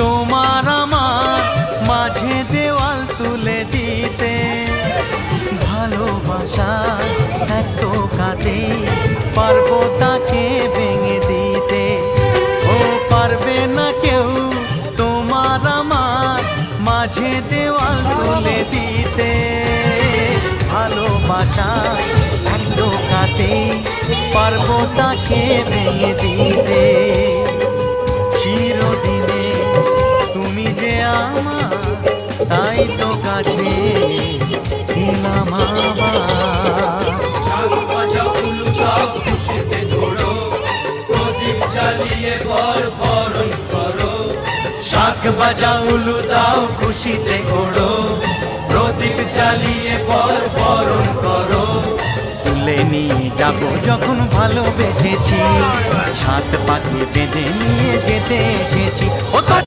তোমার আমার মাঝে দেওয়াল তুলে দিতে। ভালোবাসা এক টোকাতে পারবো তাকে ভেঙে দিতে। ও পারবে না কেউ তোমার আমার মাঝে দেওয়াল তুলে দিতে। ভালোবাসা এক টোকাতে পারবো তাকে ভেঙে দিতে। চিরদিনে তুমি যে আমার, তাই তো কাছে এলাম আবার। শাক বাজাও উলুদাও খুশিতে ঘোরো, প্রদীপ জ্বালিয়ে বর বরণ করো। শাক বাজাও উলুদাও খুশিতে ঘোরো, প্রদীপ জ্বালিয়ে বর বরণ করো। তুলে নিয়ে যাব যখন ভালোবেসেছি, সাত পাকে বেঁধে নিয়ে যেতে এসেছি। ও তো